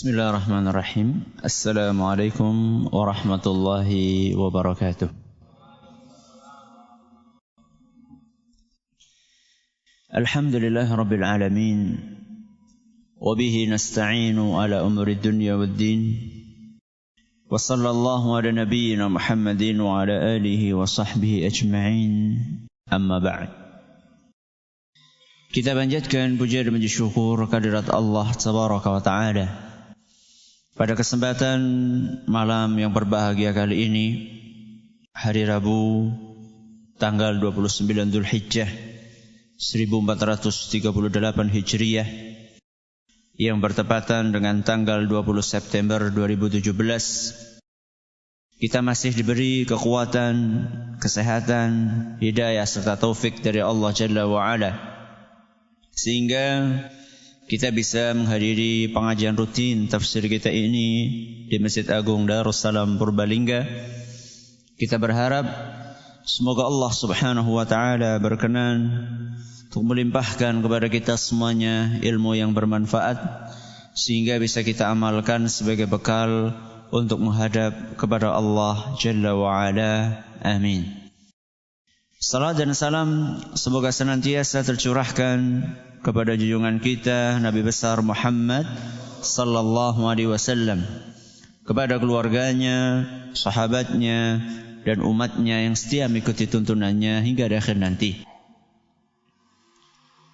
Bismillahirrahmanirrahim. Assalamualaikum warahmatullahi wabarakatuh. Alhamdulillah rabbil alamin. Wabihi nasta'inu ala umuri dunya waddin. Wa sallallahu ala nabiyyina Muhammadin wa ala alihi wa sahbihi ajma'in. Amma ba'd. Kita panjatkan puja dan puji syukur kehadirat Allah Tabaraka wa Ta'ala. Pada kesempatan malam yang berbahagia kali ini, hari Rabu, tanggal 29 Dzulhijjah 1438 Hijriah, yang bertepatan dengan tanggal 20 September 2017, kita masih diberi kekuatan, kesehatan, hidayah serta taufik dari Allah Jalla wa'ala, sehingga kita bisa menghadiri pengajian rutin tafsir kita ini di Masjid Agung Darussalam Purbalingga. Kita berharap semoga Allah Subhanahu wa Ta'ala berkenan untuk melimpahkan kepada kita semuanya ilmu yang bermanfaat, sehingga bisa kita amalkan sebagai bekal untuk menghadap kepada Allah Jalla wa'ala. Amin. Salat dan salam semoga senantiasa tercurahkan kepada junjungan kita Nabi besar Muhammad sallallahu alaihi wasallam, kepada keluarganya, sahabatnya, dan umatnya yang setia mengikuti tuntunannya hingga di akhir nanti.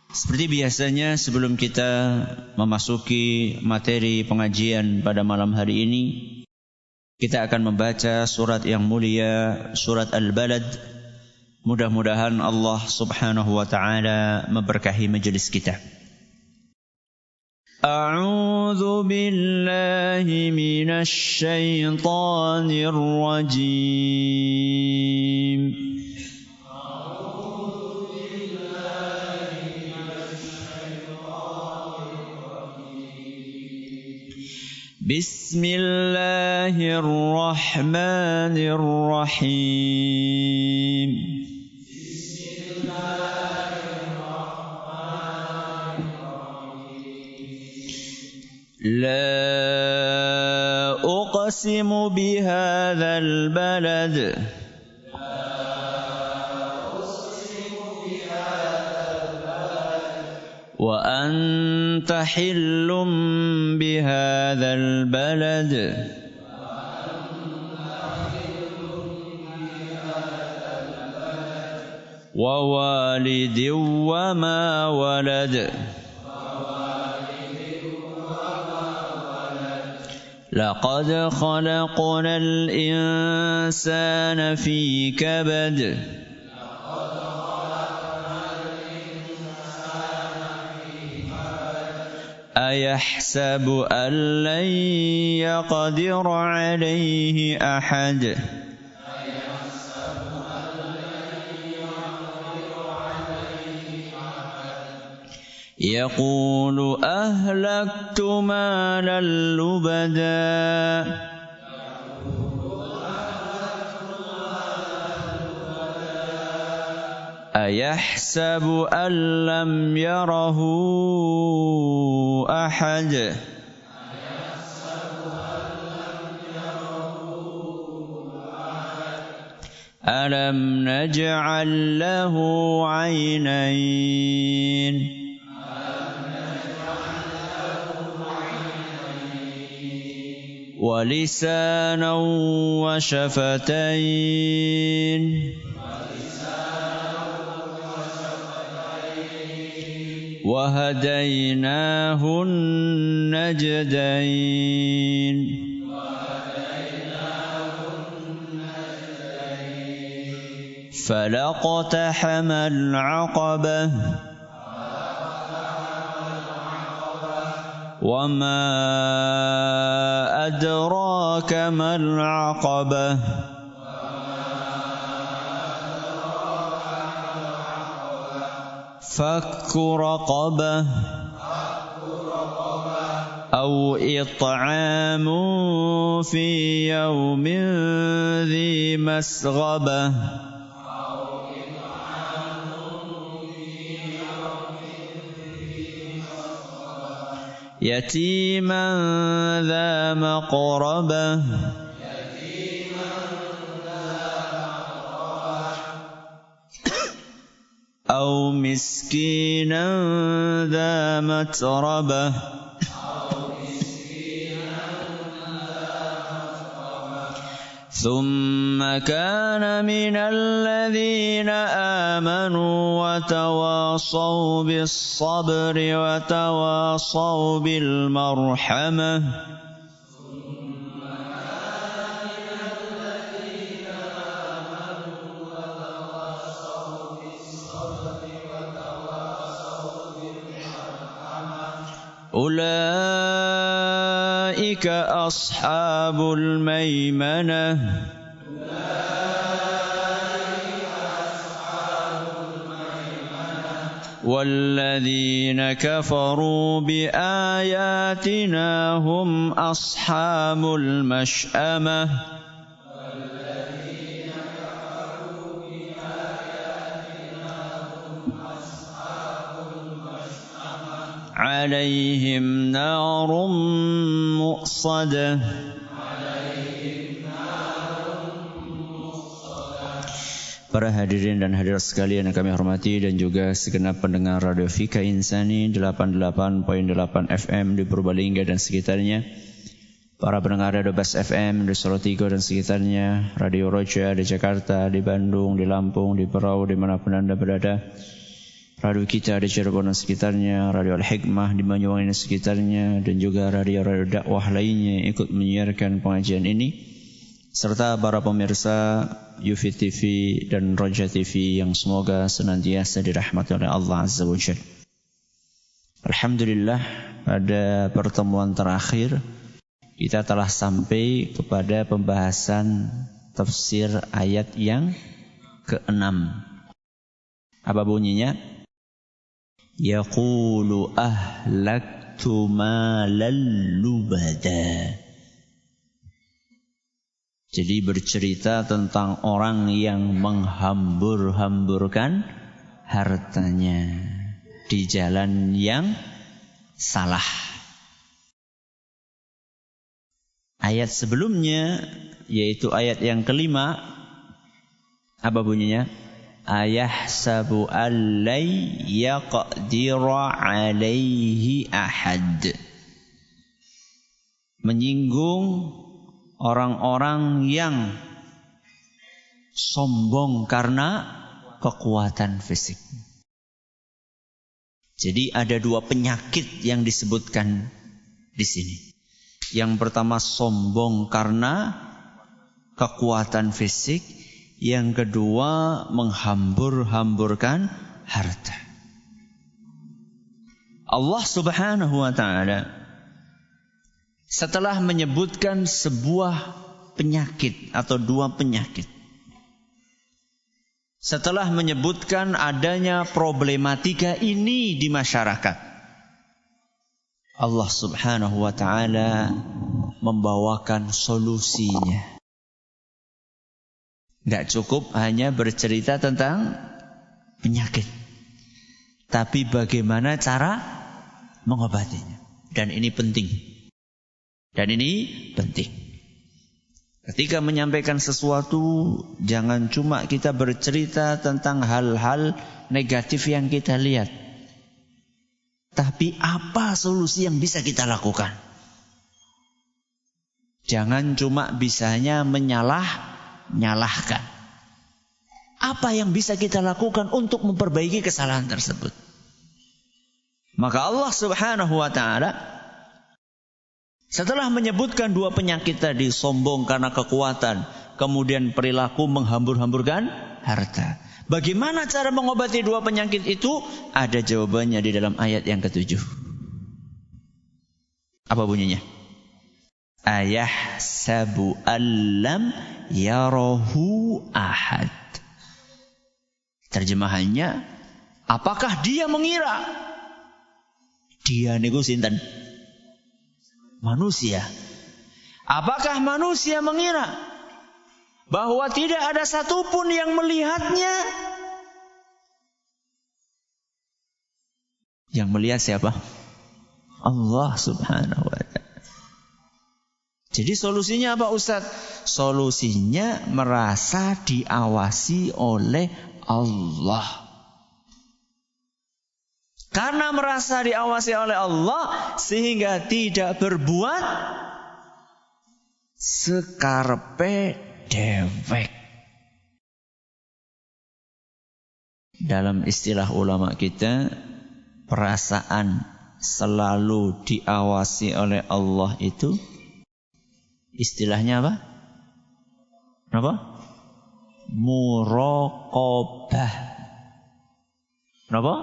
Seperti biasanya, sebelum kita memasuki materi pengajian pada malam hari ini, kita akan membaca surat yang mulia, surat Al-Balad. Mudah-mudahan Allah Subhanahu wa Ta'ala memberkahi majelis kita. A'udzu billahi minasy syaithanir rajim. Bismillahirrahmanirrahim. لا أقسم بهذا البلد وأنت حل بهذا البلد ووالد وما ولد لقد خلقنا الإنسان في كبد أيحسب أن لن يقدر عليه أحد يقول أهلكت مالا لبدا أيحسب أن لم يره أحد ألم نجعل له عينين ولسانا وشفتين وهديناه النجدين فلاقتحم العقبة وما أدراك ما العقبة فك رقبة أو إطعام في يوم ذي مسغبة يتيما ذا مقربة أو مسكينا ذا متربة ثم كان من الذين آمنوا وتواصوا بالصبر وتواصوا بالمرحمة أولئك أصحاب الميمنة والذين كفروا بآياتنا هم أصحاب المشأمة عليهم نار مؤصدة. Para hadirin dan hadirat sekalian yang kami hormati dan juga segenap pendengar Radio Fika Insani 88.8 FM di Purbalingga dan sekitarnya, para pendengar Radio Bas FM di Salatiga dan sekitarnya, Radio Roja di Jakarta, di Bandung, di Lampung, di Berau, dimanapun Anda berada, radio kita di Cirebon dan sekitarnya, Radio Al-Hikmah di Banyuwangi dan sekitarnya, dan juga radio-radio dakwah lainnya yang ikut menyiarkan pengajian ini, serta para pemirsa Yufi TV dan Roja TV yang semoga senantiasa dirahmati oleh Allah Azza wa Jalla. Alhamdulillah, pada pertemuan terakhir kita telah sampai kepada pembahasan tafsir ayat yang ke-6. Apa bunyinya? Yaqulu ahlaktu malal lubada. Jadi bercerita tentang orang yang menghambur-hamburkan hartanya di jalan yang salah. Ayat sebelumnya, yaitu ayat yang kelima, apa bunyinya? Ayahsabu allai yaqdira alaihi ahad. Menyinggung orang-orang yang sombong karena kekuatan fisik. Jadi ada dua penyakit yang disebutkan di sini. Yang pertama sombong karena kekuatan fisik, yang kedua menghambur-hamburkan harta. Allah Subhanahu wa ta'ala setelah menyebutkan sebuah penyakit atau dua penyakit, setelah menyebutkan adanya problematika ini di masyarakat, Allah Subhanahu wa ta'ala membawakan solusinya. Tidak cukup hanya bercerita tentang penyakit, tapi bagaimana cara mengobatinya. Dan ini penting. Ketika menyampaikan sesuatu, jangan cuma kita bercerita tentang hal-hal negatif yang kita lihat, tapi apa solusi yang bisa kita lakukan. Jangan cuma bisanya menyalahkan. Apa yang bisa kita lakukan untuk memperbaiki kesalahan tersebut? Maka Allah Subhanahu wa ta'ala setelah menyebutkan dua penyakit tadi, sombong karena kekuatan, kemudian perilaku menghambur-hamburkan harta. Bagaimana cara mengobati dua penyakit itu? Ada jawabannya di dalam ayat yang ke-7. Apa bunyinya? Ayahsabu allam yarahu ahad. Terjemahannya, apakah dia mengira? Dia niku sinten? Manusia. Apakah manusia mengira bahwa tidak ada satupun yang melihatnya? Yang melihat siapa? Allah subhanahu wa ta'ala. Jadi solusinya apa Ustaz? Solusinya merasa diawasi oleh Allah. Karena merasa diawasi oleh Allah sehingga tidak berbuat sekarepe dewek. Dalam istilah ulama kita, perasaan selalu diawasi oleh Allah itu istilahnya apa? Apa? Muraqabah. Apa?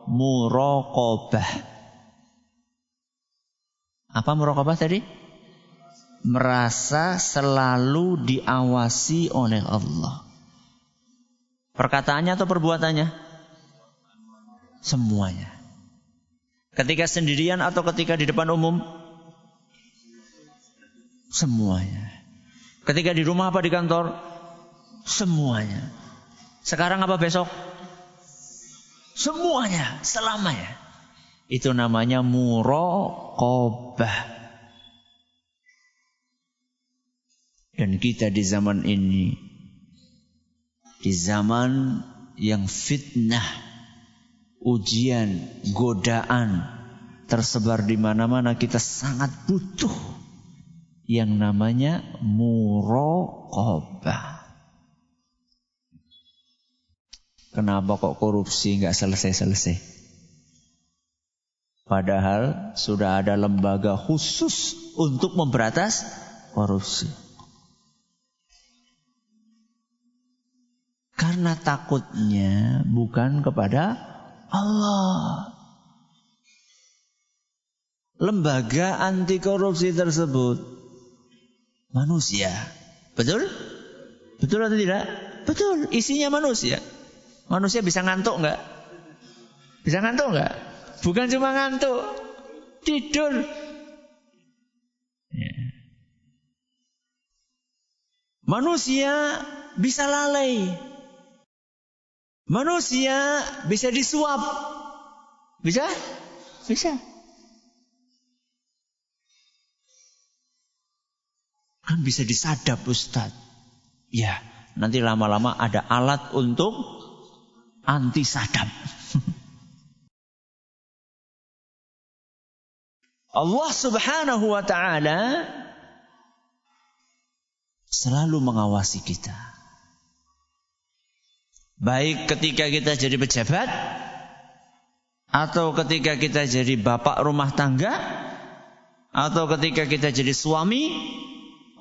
Muraqabah. Apa muraqabah tadi? Merasa selalu diawasi oleh Allah. Perkataannya atau perbuatannya? Semuanya. Ketika sendirian atau ketika di depan umum? Semuanya. Ketika di rumah apa di kantor? Semuanya. Sekarang apa besok? Semuanya, selamanya. Itu namanya muraqabah. Dan kita di zaman ini, di zaman yang fitnah, ujian, godaan tersebar di mana-mana, kita sangat butuh yang namanya muraqabah. Kenapa kok korupsi nggak selesai-selesai? Padahal sudah ada lembaga khusus untuk memberantas korupsi. Karena takutnya bukan kepada Allah. Lembaga anti korupsi tersebut manusia. Betul? Betul atau tidak? Betul, isinya manusia. Manusia bisa ngantuk enggak? Bisa ngantuk enggak? Bukan cuma ngantuk, tidur. Ya. Manusia bisa lalai. Manusia bisa disuap. Bisa? Bisa. Kan bisa disadap Ustaz. Ya, nanti lama-lama ada alat untuk anti sadap. Allah subhanahu wa ta'ala selalu mengawasi kita. Baik ketika kita jadi pejabat, atau ketika kita jadi bapak rumah tangga, atau ketika kita jadi suami,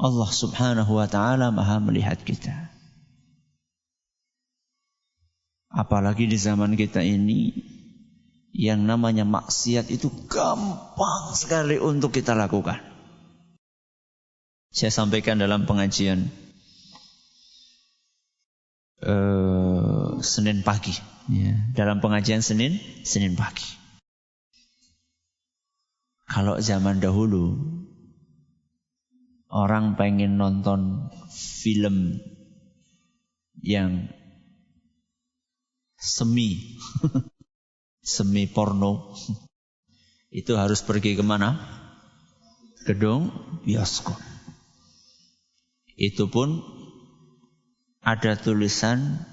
Allah subhanahu wa ta'ala maha melihat kita. Apalagi di zaman kita ini, yang namanya maksiat itu gampang sekali untuk kita lakukan. Saya sampaikan dalam pengajian Senin pagi, ya, dalam pengajian Senin pagi. Kalau zaman dahulu orang pengen nonton film yang semi porno, itu harus pergi kemana? Gedung bioskop. Itu pun ada tulisan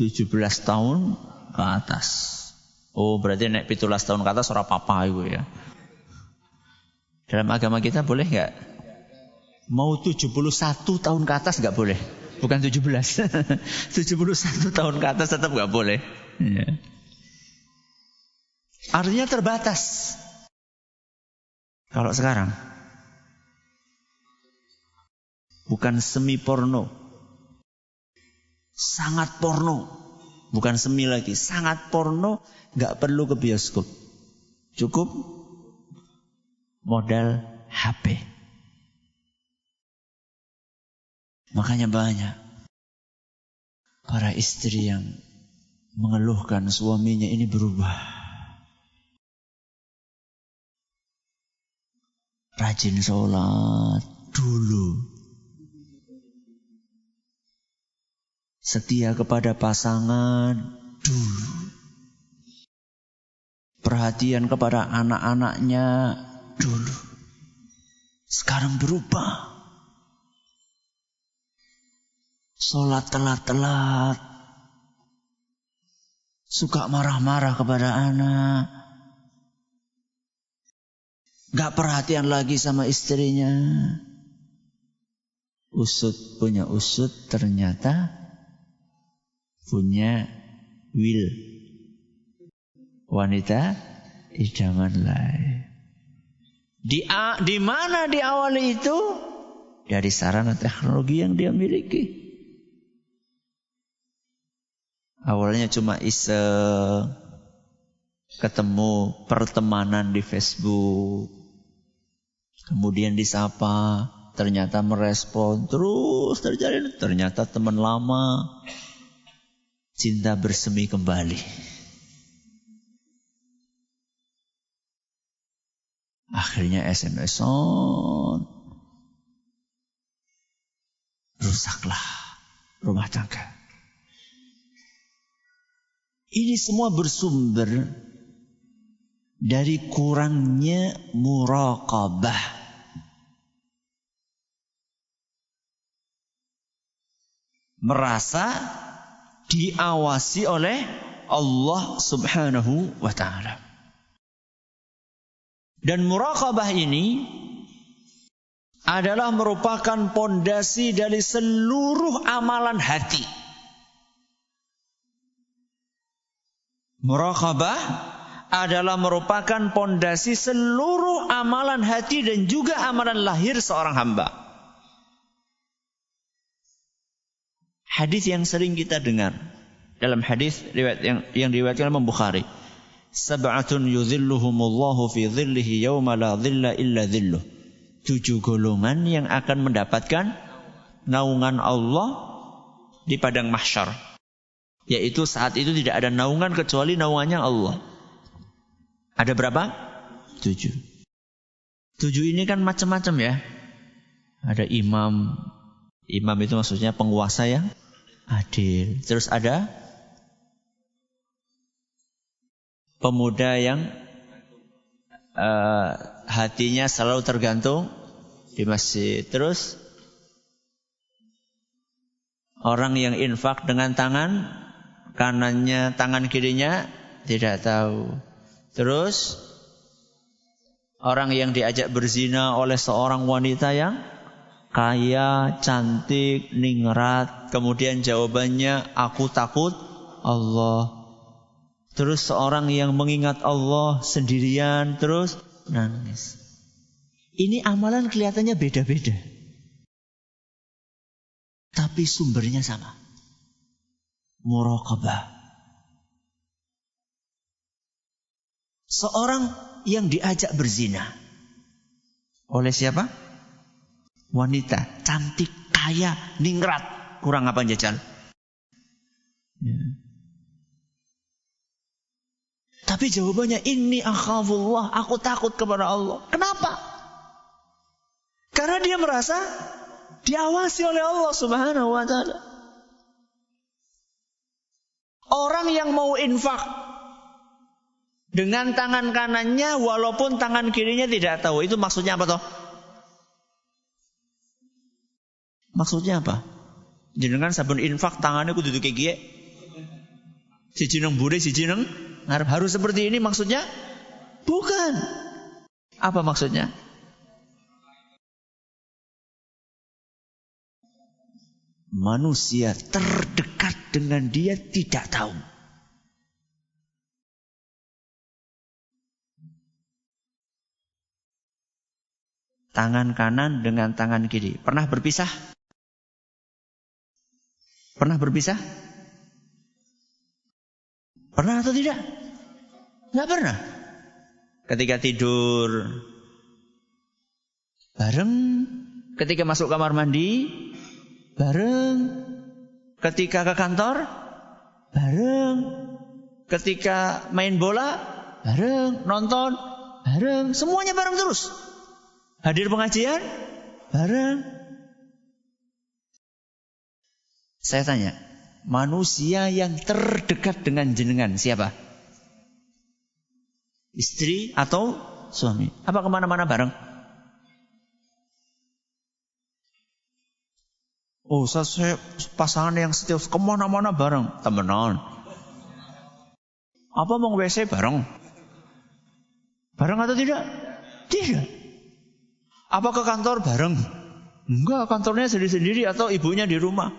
17 tahun ke atas. Oh, berarti naik 17 tahun ke atas ora apa-apa itu ya. Dalam agama kita boleh enggak? Mau 71 tahun ke atas enggak boleh. Bukan 17. 71 tahun ke atas tetap enggak boleh. Ya. Artinya terbatas. Kalau sekarang bukan semi porno, sangat porno. Bukan semi lagi, sangat porno, nggak perlu ke bioskop. Cukup modal HP. Makanya banyak para istri yang mengeluhkan suaminya ini berubah. Rajin sholat dulu. Setia kepada pasangan dulu. perhatian kepada anak-anaknya dulu. Sekarang berubah. Sholat telat-telat. Suka marah-marah kepada anak. Gak perhatian lagi sama istrinya. Usut punya usut ternyata punya will. Wanita idaman lain. Di mana diawali itu? Dari sarana teknologi yang dia miliki. Awalnya cuma iseng, ketemu pertemanan di Facebook, kemudian disapa, ternyata merespon, terus terjalin, ternyata teman lama, cinta bersemi kembali. Akhirnya SMS-on, rusaklah rumah tangga. Ini semua bersumber dari kurangnya muraqabah. Merasa diawasi oleh Allah Subhanahu wa ta'ala. Dan muraqabah ini adalah merupakan pondasi dari seluruh amalan hati. Muraqabah adalah merupakan pondasi seluruh amalan hati dan juga amalan lahir seorang hamba. Hadis yang sering kita dengar dalam hadis riwayat yang diriwayatkan Imam Bukhari. Sab'atun yudhilluhumullahu fi dhillihi yawma la dhilla illa dhilluh. 7 golongan yang akan mendapatkan naungan Allah di padang mahsyar. Yaitu saat itu tidak ada naungan kecuali naungannya Allah. Ada berapa? 7. 7 ini kan macam-macam ya. Ada imam. Imam itu maksudnya penguasa yang adil. Terus ada pemuda yang hatinya selalu tergantung di masjid. Terus orang yang infak dengan tangan kanannya, tangan kirinya tidak tahu. Terus orang yang diajak berzina oleh seorang wanita yang kaya, cantik, ningrat. Kemudian jawabannya, aku takut Allah. Terus seorang yang mengingat Allah sendirian, terus nangis. Ini amalan kelihatannya beda-beda. Tapi sumbernya sama. Muraqabah. Seorang yang diajak berzina. Oleh siapa? Wanita, cantik, kaya, ningrat. Kurang apa jajal? Ya. Tapi jawabannya, inni akhafullah, aku takut kepada Allah. Kenapa? Karena dia merasa diawasi oleh Allah Subhanahu wa ta'ala. Orang yang mau infak dengan tangan kanannya walaupun tangan kirinya tidak tahu, itu maksudnya apa toh? Maksudnya apa? Jenengan sabun infak tangannya kudu kayak gini. Siji nang bude, siji nang ngarep. Harus seperti ini maksudnya? Bukan. Apa maksudnya? Manusia terdekat dengan dia tidak tahu. Tangan kanan dengan tangan kiri. Pernah berpisah? Pernah berpisah? Pernah atau tidak? Nggak pernah. Ketika tidur bareng, ketika masuk kamar mandi bareng, ketika ke kantor bareng, ketika main bola bareng, nonton bareng, semuanya bareng terus. Hadir pengajian bareng. Saya tanya, manusia yang terdekat dengan jenengan siapa? Istri atau suami. Apa kemana-mana bareng? Oh, saya pasangan yang setia kemana-mana bareng. Temenan. Apa mau WC bareng? Bareng atau tidak? Tidak. Apa ke kantor bareng? Enggak, kantornya sendiri-sendiri atau ibunya di rumah.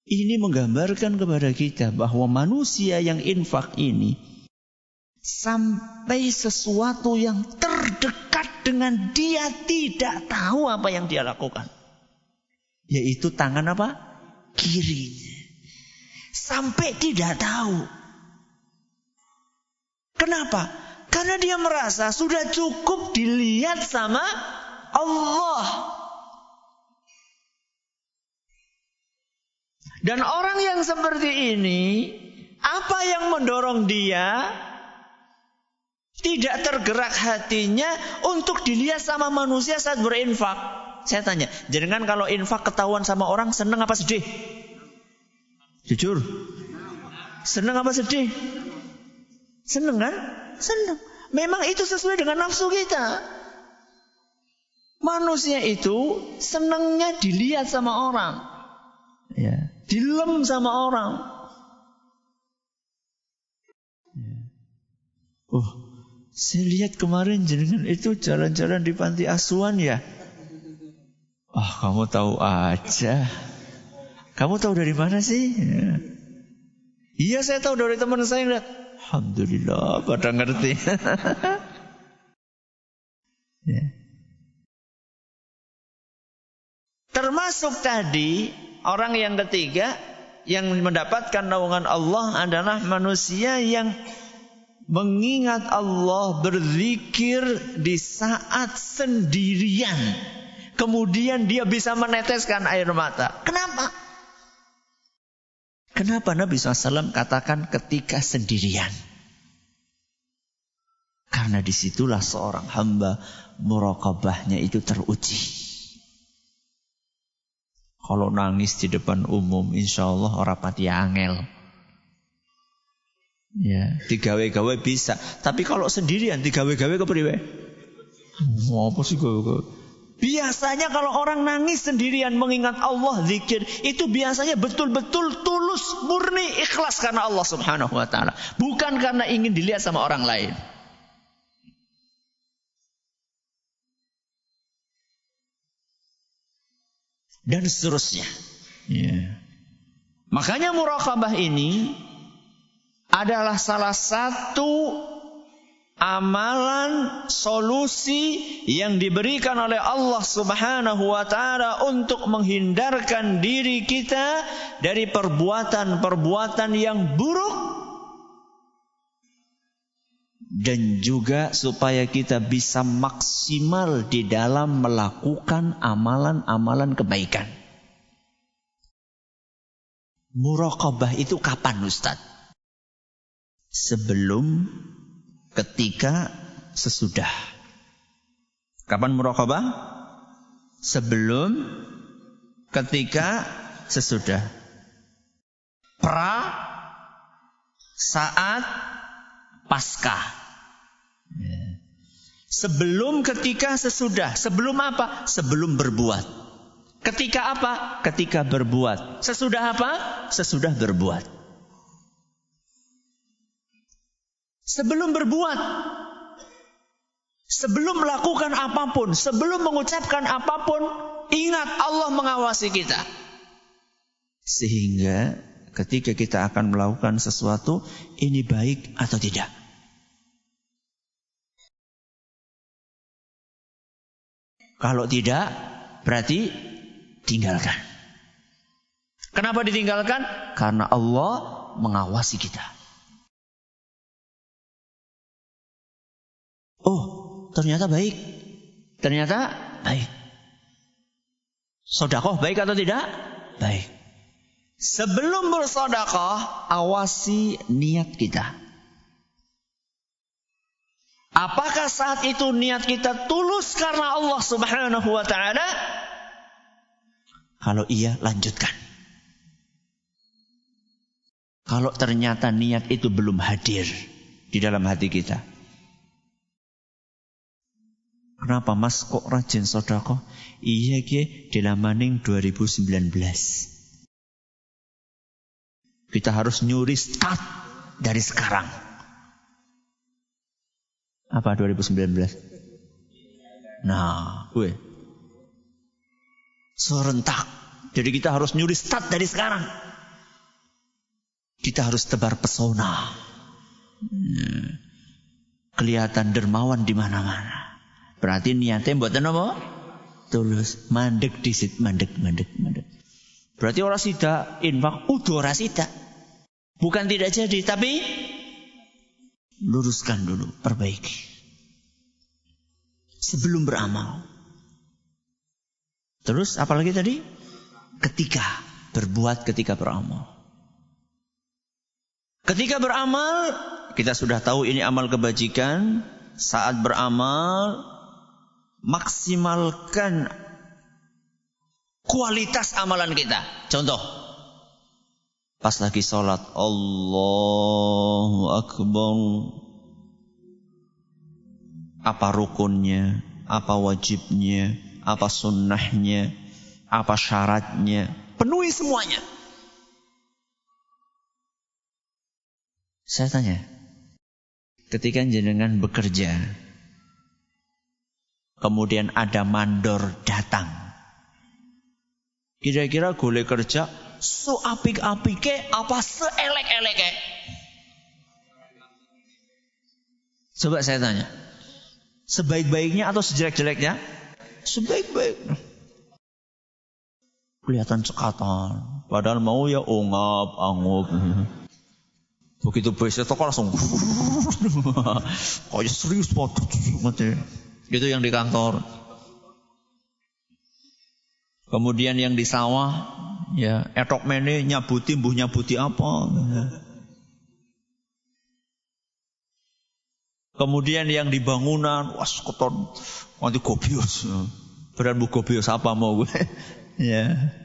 Ini menggambarkan kepada kita bahwa manusia yang infak ini sampai sesuatu yang terdekat dengan dia tidak tahu apa yang dia lakukan. Yaitu tangan apa? Kirinya. Sampai tidak tahu. Kenapa? Karena dia merasa sudah cukup dilihat sama Allah. Dan orang yang seperti ini, apa yang mendorong dia tidak tergerak hatinya untuk dilihat sama manusia saat berinfak? Saya tanya, jangan kalau infak ketahuan sama orang seneng apa sedih? Jujur. Seneng apa sedih? Seneng kan? Seneng. Memang itu sesuai dengan nafsu kita. Manusia itu senengnya dilihat sama orang. Ya. Dilem sama orang. Oh, saya lihat kemarin jenengan itu jalan-jalan di panti asuhan ya. Oh, kamu tahu aja. Kamu tahu dari mana sih? Ya. Iya, saya tahu dari teman saya. Lihat. Alhamdulillah, pada ngerti. Ya. Termasuk tadi orang yang ketiga yang mendapatkan naungan Allah adalah manusia yang mengingat Allah, berzikir di saat sendirian. Kemudian dia bisa meneteskan air mata. Kenapa? Kenapa Nabi SAW katakan ketika sendirian? Karena disitulah seorang hamba muraqabahnya itu teruji. Kalau nangis di depan umum, insya Allah ora pati angel. Ya, digawe-gawe bisa. Tapi kalau sendirian, digawe-gawe kepriwe? Apa sih gawe-gawe? Biasanya kalau orang nangis sendirian mengingat Allah, zikir, itu biasanya betul-betul tulus, murni, ikhlas karena Allah Subhanahu wa ta'ala. Bukan karena ingin dilihat sama orang lain. Dan seterusnya. Ya. Makanya muraqabah ini adalah salah satu amalan solusi yang diberikan oleh Allah Subhanahu wa ta'ala untuk menghindarkan diri kita dari perbuatan-perbuatan yang buruk, dan juga supaya kita bisa maksimal di dalam melakukan amalan-amalan kebaikan. Muraqabah itu kapan, Ustaz? Sebelum, ketika, sesudah. Kapan muraqabah? Sebelum, ketika, sesudah. Pra, saat, pasca. Sebelum, ketika, sesudah. Sebelum apa? Sebelum berbuat. Ketika apa? Ketika berbuat. Sesudah apa? Sesudah berbuat. Sebelum berbuat, sebelum melakukan apapun, sebelum mengucapkan apapun, ingat Allah mengawasi kita. Sehingga ketika kita akan melakukan sesuatu, ini baik atau tidak. Kalau tidak, berarti tinggalkan. Kenapa ditinggalkan? Karena Allah mengawasi kita. Oh, ternyata baik. Ternyata baik. Sedekah baik atau tidak? Baik. Sebelum bersedekah, awasi niat kita. Apakah saat itu niat kita tulus karena Allah Subhanahu wa ta'ala? Kalau iya, lanjutkan. Kalau ternyata niat itu belum hadir di dalam hati kita. Kenapa mas kok rajin sedekah? Iya ki, dilamaning 2019. Kita harus nyuri start dari sekarang. Apa 2019? Nah, gue serentak. Jadi kita harus nyuri start dari sekarang. Kita harus tebar pesona. Kelihatan dermawan di mana-mana. Berarti niatnya mboten apa? Tulus, mandek disit, mandek. Berarti orang sida infak, udah orang sida. Bukan tidak jadi, tapi luruskan dulu, perbaiki. Sebelum beramal. Terus apalagi tadi? Ketika berbuat, ketika beramal. Ketika beramal, kita sudah tahu ini amal kebajikan. Saat beramal, maksimalkan kualitas amalan kita. Contoh, pas lagi sholat, Allahu Akbar. Apa rukunnya, apa wajibnya, apa sunnahnya, apa syaratnya. Penuhi semuanya. Saya tanya, ketika jenengan bekerja, kemudian ada mandor datang, kira-kira golek kerja seapik-apike apa seelek-eleke? Coba saya tanya, sebaik-baiknya atau sejelek-jeleknya? Sebaik-baiknya. Kelihatan cekatan, padahal mau ya ungap-angup. Begitu biasa toko langsung kayak serius banget. Itu yang di kantor. Kemudian yang di sawah, ya etok mene nyabuti apa. Kemudian yang di bangunan, was kotor, nanti gobios. Beran bu gobios apa mau gue? Ya.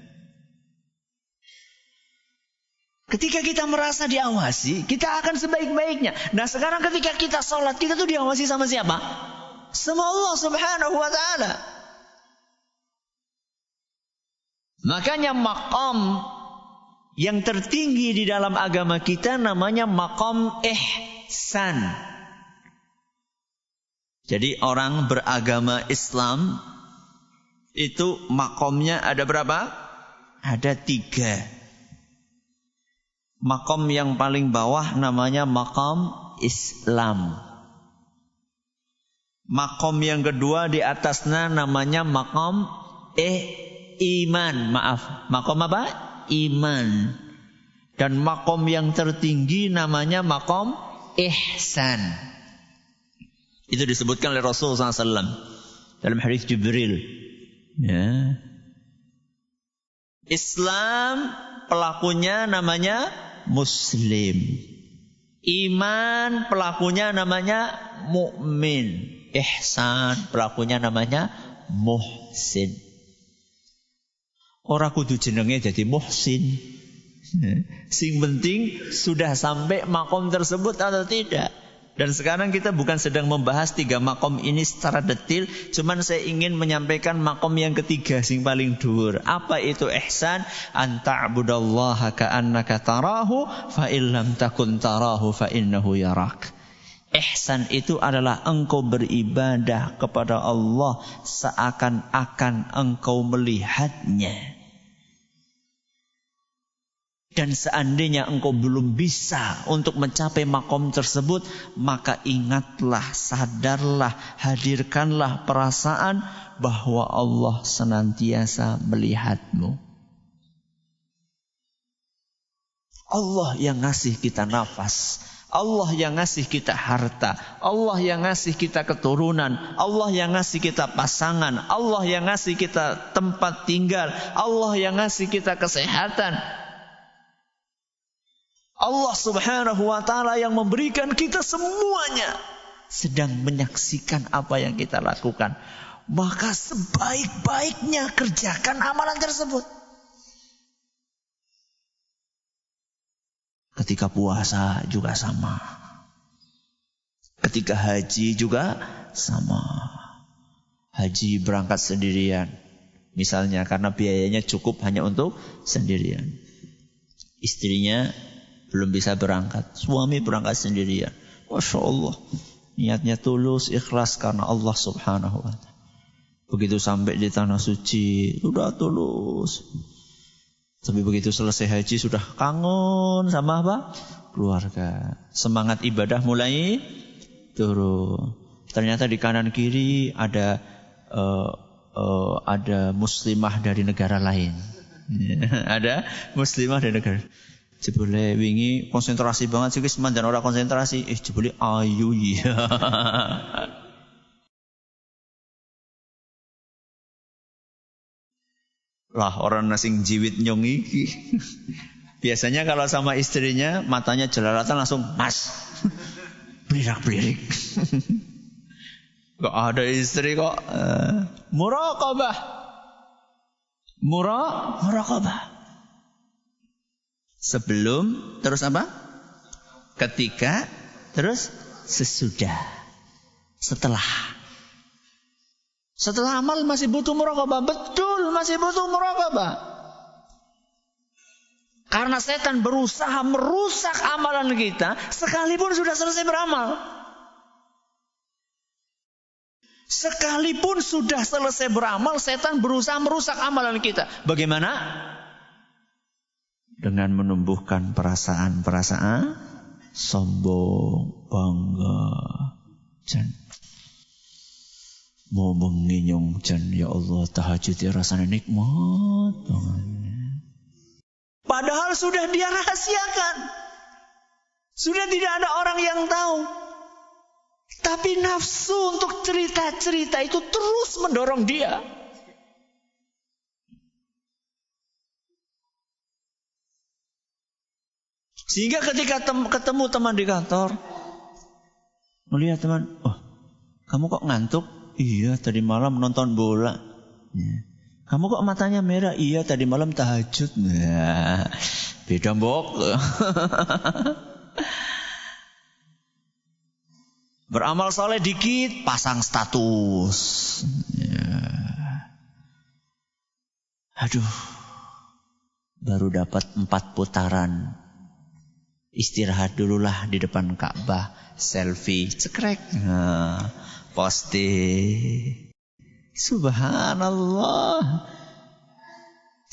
Ketika kita merasa diawasi, kita akan sebaik-baiknya. Nah sekarang ketika kita sholat, kita tuh diawasi sama siapa? Sama Allah subhanahu wa ta'ala. Makanya maqam yang tertinggi di dalam agama kita namanya maqam ihsan. Jadi orang beragama Islam itu maqamnya ada berapa? Ada 3. Maqam yang paling bawah namanya maqam Islam. Maqam yang kedua di atasnya namanya maqam iman. Maaf, maqam apa? Iman. Dan maqam yang tertinggi namanya maqam ihsan. Itu disebutkan oleh Rasulullah SAW dalam hadis Jibril. Ya. Islam pelakunya namanya Muslim. Iman pelakunya namanya mukmin. Ihsan pelakunya namanya muhsin. Ora kudu jenenge jadi muhsin. Sing penting sudah sampai makom tersebut atau tidak. Dan sekarang kita bukan sedang membahas 3 makom ini secara detil, cuman saya ingin menyampaikan makom yang ketiga sing paling dhuwur. Apa itu ihsan? An ta'budallaha ka'annaka tarahu fa illam takun tarahu fa innahu yarak. Ihsan itu adalah engkau beribadah kepada Allah seakan-akan engkau melihatnya. Dan seandainya engkau belum bisa untuk mencapai makom tersebut, maka ingatlah, sadarlah, hadirkanlah perasaan bahwa Allah senantiasa melihatmu. Allah yang ngasih kita nafas, Allah yang ngasih kita harta, Allah yang ngasih kita keturunan, Allah yang ngasih kita pasangan, Allah yang ngasih kita tempat tinggal, Allah yang ngasih kita kesehatan. Allah subhanahu wa ta'ala yang memberikan kita semuanya sedang menyaksikan apa yang kita lakukan. Maka sebaik-baiknya kerjakan amalan tersebut. Ketika puasa juga sama. Ketika haji juga sama. Haji berangkat sendirian. Misalnya karena biayanya cukup hanya untuk sendirian. Istrinya belum bisa berangkat. Suami berangkat sendirian. Masya Allah. Niatnya tulus, ikhlas karena Allah subhanahu wa ta'ala. Begitu sampai di tanah suci, sudah tulus. Tapi begitu selesai haji sudah kangen sama apa? Keluarga. Semangat ibadah mulai turun. Ternyata di kanan kiri ada muslimah dari negara lain. Ada muslimah dari negara. Jebule wingi konsentrasi banget sih wis mandan ora konsentrasi. Jebule ayu ya. Lah orang nasing jiwit nyong iki. Biasanya kalau sama istrinya matanya jelalatan langsung mas. Blirak-blirik. Kok ada istri kok muraqabah. Muraqabah. Sebelum, terus apa? Ketika, terus sesudah. Setelah. Setelah amal masih butuh muraqabah. Betul, masih butuh muraqabah. Karena setan berusaha merusak amalan kita sekalipun sudah selesai beramal. Sekalipun sudah selesai beramal, setan berusaha merusak amalan kita. Bagaimana? Dengan menumbuhkan perasaan-perasaan sombong, bangga, dan mau menginyong jan ya Allah tahajud ya rasanya nikmat banget. Padahal sudah dia rahasiakan. Sudah tidak ada orang yang tahu. Tapi nafsu untuk cerita-cerita itu terus mendorong dia. Sehingga ketika ketemu teman di kantor, melihat teman, oh kamu kok ngantuk? Iya tadi malam nonton bola. Ya. Kamu kok matanya merah? Iya tadi malam tahajud. Nah, beda mbok. Beramal soleh dikit, pasang status. Ya. Aduh, baru dapat 4 putaran. Istirahat dululah di depan Ka'bah, selfie, cekrek, nah, posting. Subhanallah.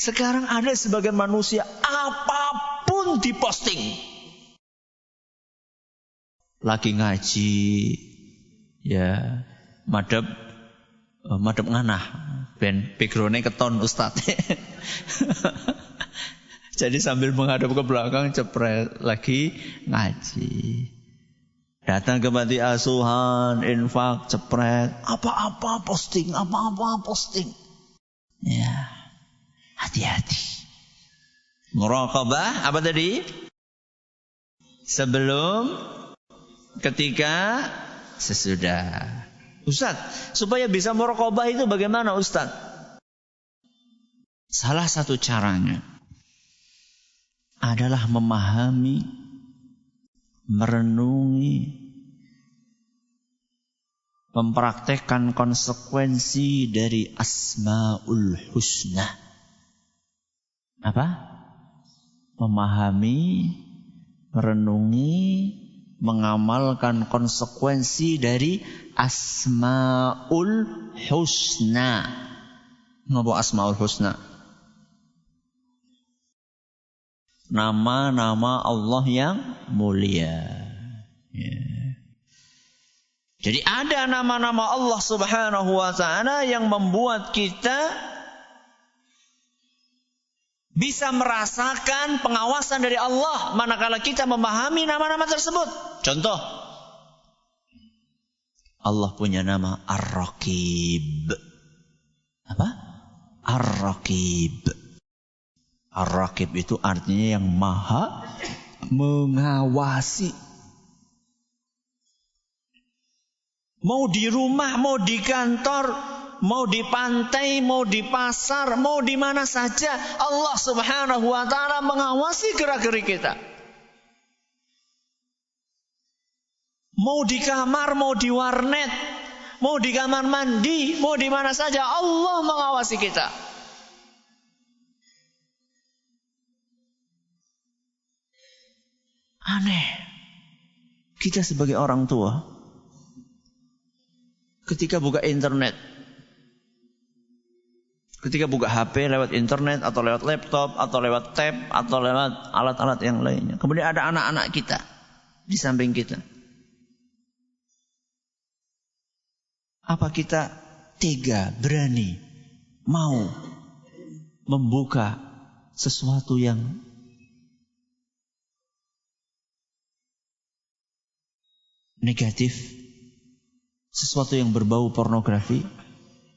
Sekarang ada sebagian manusia apapun diposting. Lagi ngaji, ya madhep nganah, ben background-nya keton ustaz. Jadi sambil menghadap ke belakang cepret lagi ngaji. Datang ke panti asuhan, infak, cepret, apa-apa posting, apa-apa posting. Ya, hati-hati. Muraqabah apa tadi? Sebelum, ketika, sesudah. Ustaz, supaya bisa muraqabah itu bagaimana Ustaz? Salah satu caranya adalah memahami, merenungi, mempraktekkan konsekuensi dari Asmaul Husna. Apa? Memahami, merenungi, mengamalkan konsekuensi dari Asmaul Husna. Napa Asmaul Husna? Nama-nama Allah yang mulia. Ya. Jadi ada nama-nama Allah subhanahu wa ta'ala yang membuat kita bisa merasakan pengawasan dari Allah manakala kita memahami nama-nama tersebut. Contoh, Allah punya nama Ar-Raqib. Apa? Ar-Raqib. Ar-Raqib itu artinya yang maha mengawasi. Mau di rumah, mau di kantor, mau di pantai, mau di pasar, mau di mana saja, Allah subhanahu wa ta'ala mengawasi gerak-gerik kita. Mau di kamar, mau di warnet, mau di kamar mandi, mau di mana saja, Allah mengawasi kita. Aneh. Kita sebagai orang tua, ketika buka internet, ketika buka HP lewat internet atau lewat laptop atau lewat tab atau lewat alat-alat yang lainnya, kemudian ada anak-anak kita di samping kita, apa kita tega, berani, mau membuka sesuatu yang negatif, sesuatu yang berbau pornografi?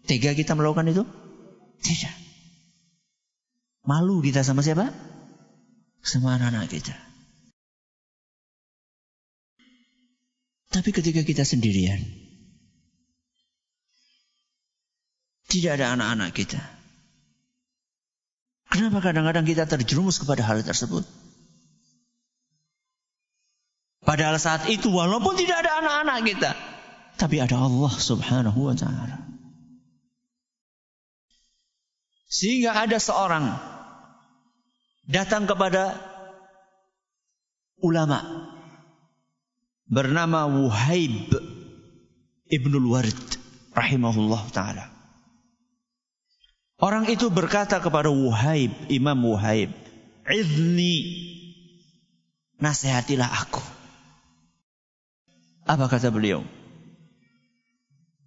Tega kita melakukan itu? Tidak. Malu kita sama siapa? Sama anak-anak kita. Tapi ketika kita sendirian, tidak ada anak-anak kita, kenapa kadang-kadang kita terjerumus kepada hal tersebut? Padahal saat itu walaupun tidak ada anak-anak kita, tapi ada Allah Subhanahu wa ta'ala. Sehingga ada seorang datang kepada ulama bernama Wuhaib Ibnul Warid rahimahullah ta'ala. Orang itu berkata kepada Wuhaib, Imam Wuhaib, "Idni, nasihatilah aku." Apa kata beliau?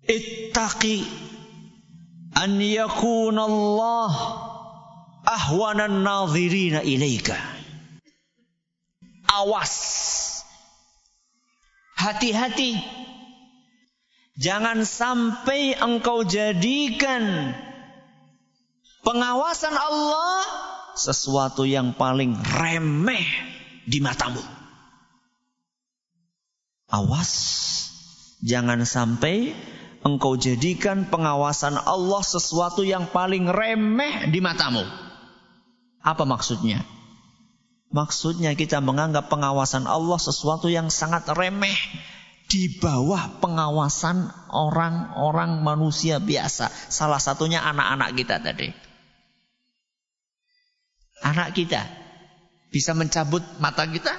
"Ittaqi an yakuna Allah ahwanan nadhirina ilaika." Awas, hati-hati, jangan sampai engkau jadikan pengawasan Allah sesuatu yang paling remeh di matamu. Awas, jangan sampai engkau jadikan pengawasan Allah sesuatu yang paling remeh di matamu. Apa maksudnya? Maksudnya kita menganggap pengawasan Allah sesuatu yang sangat remeh di bawah pengawasan orang-orang manusia biasa. Salah satunya anak-anak kita tadi. Anak kita bisa mencabut mata kita?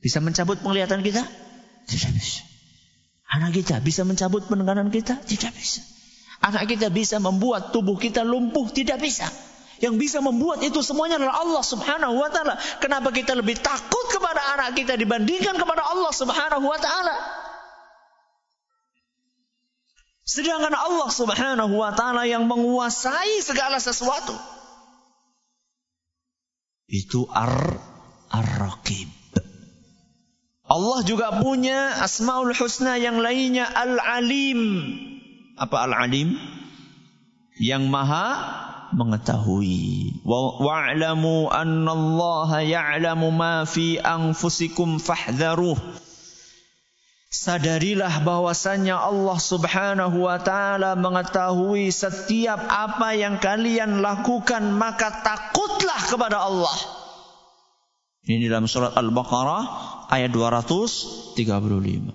Bisa mencabut penglihatan kita? Tidak bisa. Anak kita bisa mencabut pendengaran kita? Tidak bisa. Anak kita bisa membuat tubuh kita lumpuh? Tidak bisa. Yang bisa membuat itu semuanya adalah Allah Subhanahu wa ta'ala. Kenapa kita lebih takut kepada anak kita dibandingkan kepada Allah Subhanahu wa ta'ala? Sedangkan Allah Subhanahu wa ta'ala yang menguasai segala sesuatu. Itu Ar-Raqib. Allah juga punya Asmaul Husna yang lainnya, Al-Alim. Apa Al-Alim? Yang maha mengetahui. Wa'lamu annallaha ya'lamu ma fi anfusikum fahdharuh. Sadarilah bahwasannya Allah Subhanahu wa ta'ala mengetahui setiap apa yang kalian lakukan, maka takutlah kepada Allah. Ini dalam surat Al-Baqarah ayat 235.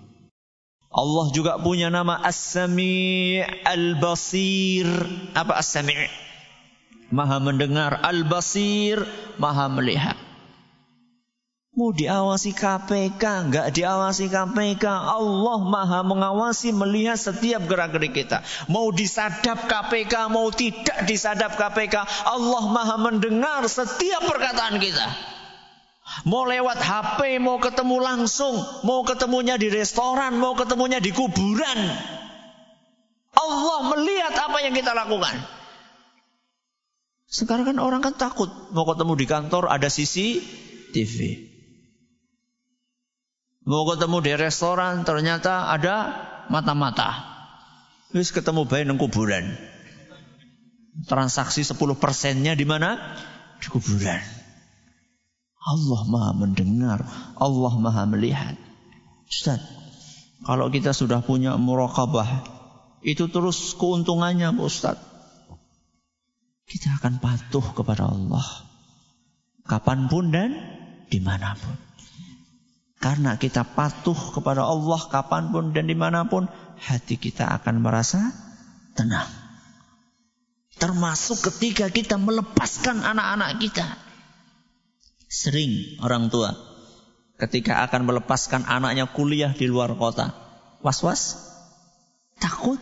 Allah juga punya nama As-Sami' Al-Basir. Apa As-Sami'? Maha mendengar. Al-Basir, maha melihat. Mau diawasi KPK, enggak diawasi KPK, Allah maha mengawasi, melihat setiap gerak-gerik kita. Mau disadap KPK, mau tidak disadap KPK, Allah maha mendengar setiap perkataan kita. Mau lewat HP, mau ketemu langsung, mau ketemunya di restoran, mau ketemunya di kuburan, Allah melihat apa yang kita lakukan. Sekarang kan orang kan takut, mau ketemu di kantor ada CCTV. Mau ketemu di restoran ternyata ada mata-mata. Terus ketemu bayi nang kuburan. Transaksi 10%-nya di mana? Di kuburan. Allah maha mendengar, Allah maha melihat. Ustaz, kalau kita sudah punya muraqabah, itu terus keuntungannya Ustaz. Kita akan patuh kepada Allah kapanpun dan dimanapun. Karena kita patuh kepada Allah kapanpun dan dimanapun, hati kita akan merasa tenang. Termasuk ketika kita melepaskan anak-anak kita. Sering orang tua ketika akan melepaskan anaknya kuliah di luar kota, was-was, takut.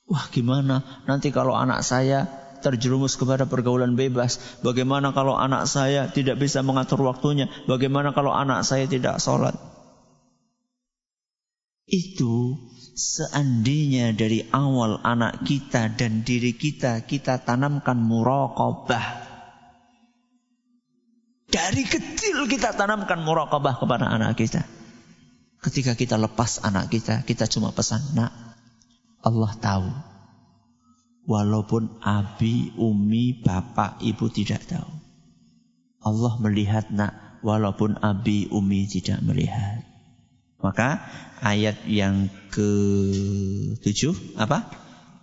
Wah, gimana nanti kalau anak saya terjerumus kepada pergaulan bebas? Bagaimana kalau anak saya tidak bisa mengatur waktunya? Bagaimana kalau anak saya tidak sholat? Itu seandainya dari awal anak kita dan diri kita tanamkan muraqabah. Dari kecil kita tanamkan muraqabah kepada anak kita. Ketika kita lepas anak kita cuma pesan, nak, Allah tahu. Walaupun abi, umi, bapak, ibu tidak tahu. Allah melihat, nak, walaupun abi, umi tidak melihat. Maka ayat yang ke-7 apa?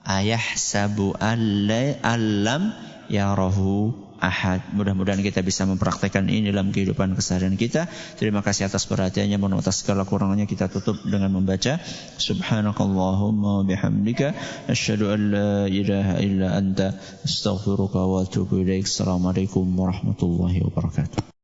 Ayahsabu allam yarahu ahad. Mudah-mudahan kita bisa mempraktekkan ini dalam kehidupan keseharian kita. Terima kasih atas perhatiannya. Mohon atas segala kurangannya kita tutup dengan membaca subhanakallahumma wa bihamdika asyhadu an la ilaha illa anta astaghfiruka wa atubu ilaik. Assalamualaikum warahmatullahi wabarakatuh.